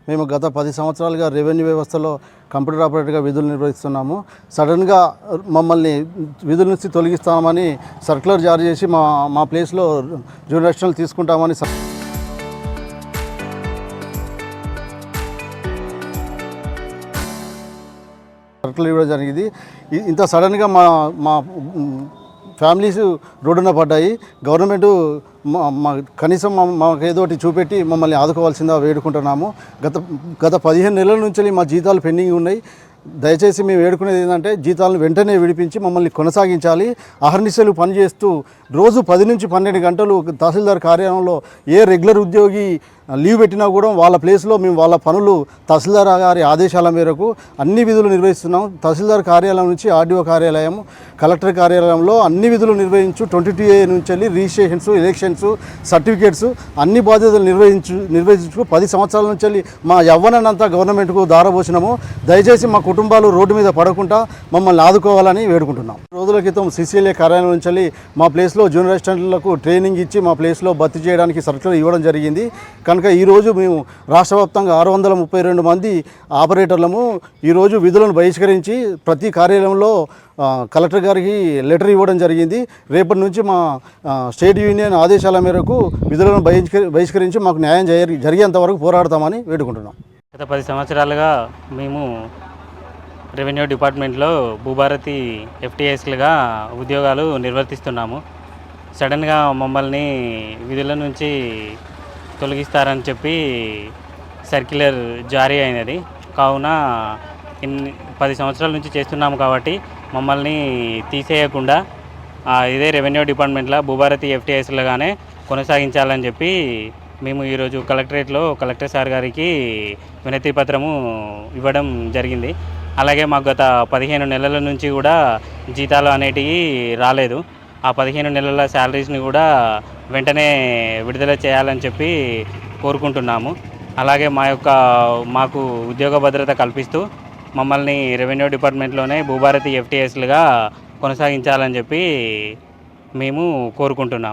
మేము గత 10 సంవత్సరాలుగా రెవెన్యూ వ్యవస్థలో కంప్యూటర్ ఆపరేటర్గా విధులు నిర్వహిస్తున్నాము. సడన్గా మమ్మల్ని విధుల నుంచి తొలగిస్తామని సర్క్యులర్ జారీ చేసి మా ప్లేస్లో జూనియర్ అసిస్టెంట్లు తీసుకుంటామని సర్క్యులర్ ఇవ్వడం జరిగింది. ఇంత సడన్గా మా ఫ్యామిలీస్ రోడ్డున పడ్డాయి. గవర్నమెంట్ కనీసం మాకు ఏదో ఒకటి చూపెట్టి మమ్మల్ని ఆదుకోవాల్సిందా వేడుకుంటున్నాము. గత 15 నెలల నుంచి మా జీతాలు పెండింగ్ ఉన్నాయి. దయచేసి మేము వేడుకునేది ఏంటంటే జీతాలను వెంటనే విడిపించి మమ్మల్ని కొనసాగించాలి. అహర్నిశలు పనిచేస్తూ రోజు 10 నుంచి 12 గంటలు తహసీల్దార్ కార్యాలయంలో ఏ రెగ్యులర్ ఉద్యోగి లీవ్ పెట్టినా కూడా వాళ్ళ ప్లేస్లో మేము వాళ్ళ పనులు తహసీల్దార్ గారి ఆదేశాల మేరకు అన్ని విధులు నిర్వహిస్తున్నాం. తహసీల్దార్ కార్యాలయం నుంచి ఆర్డీఓ కార్యాలయం, కలెక్టర్ కార్యాలయంలో అన్ని విధులు నిర్వహించు 22A నుంచి వెళ్ళి రిజిస్ట్రేషన్స్, ఎలక్షన్స్, సర్టిఫికేట్స్ అన్ని బాధ్యతలు నిర్వహించు 10 సంవత్సరాల నుంచి వెళ్ళి మా యవ్వనంతా గవర్నమెంట్కు దారబోసినాము. దయచేసి మా కుటుంబాలు రోడ్డు మీద పడకుండా మమ్మల్ని ఆదుకోవాలని వేడుకుంటున్నాం. రోజుల క్రితం CCLA కార్యాలయం నుంచి వెళ్ళి మా ప్లేస్లో జూనియర్ అసిస్టెంట్లకు ట్రైనింగ్ ఇచ్చి మా ప్లేస్లో భర్తీ చేయడానికి సర్క్యులర్ ఇవ్వడం జరిగింది. కనుక ఈరోజు మేము రాష్ట్ర వ్యాప్తంగా 632 మంది ఆపరేటర్లము ఈరోజు విధులను బహిష్కరించి ప్రతి కార్యాలయంలో కలెక్టర్ గారికి లెటర్ ఇవ్వడం జరిగింది. రేపటి నుంచి మా స్టేట్ యూనియన్ ఆదేశాల మేరకు విధులను బహిష్కరించి మాకు న్యాయం జరిగేంత వరకు పోరాడతామని వేడుకుంటున్నాం. గత 10 సంవత్సరాలుగా మేము రెవెన్యూ డిపార్ట్మెంట్లో భూభారతి FTSలుగా ఉద్యోగాలు నిర్వర్తిస్తున్నాము. సడన్గా మమ్మల్ని విధుల నుంచి తొలగిస్తారని చెప్పి సర్క్యులర్ జారీ అయినది. కావున 10 సంవత్సరాల నుంచి చేస్తున్నాము కాబట్టి మమ్మల్ని తీసేయకుండా ఇదే రెవెన్యూ డిపార్ట్మెంట్లో భూభారతి FTSలుగానే కొనసాగించాలని చెప్పి మేము ఈరోజు కలెక్టరేట్లో కలెక్టర్ సార్ గారికి వినతి పత్రము ఇవ్వడం జరిగింది. అలాగే మాకు గత 15 నెలల నుంచి కూడా జీతాలు అనేటివి రాలేదు. ఆ 15 నెలల శాలరీస్ని కూడా వెంటనే విడుదల చేయాలని చెప్పి కోరుకుంటున్నాము. అలాగే మాకు ఉద్యోగ భద్రత కల్పిస్తూ మమ్మల్ని రెవెన్యూ డిపార్ట్మెంట్లోనే భూభారతి FTSలుగా కొనసాగించాలని చెప్పి మేము కోరుకుంటున్నాము.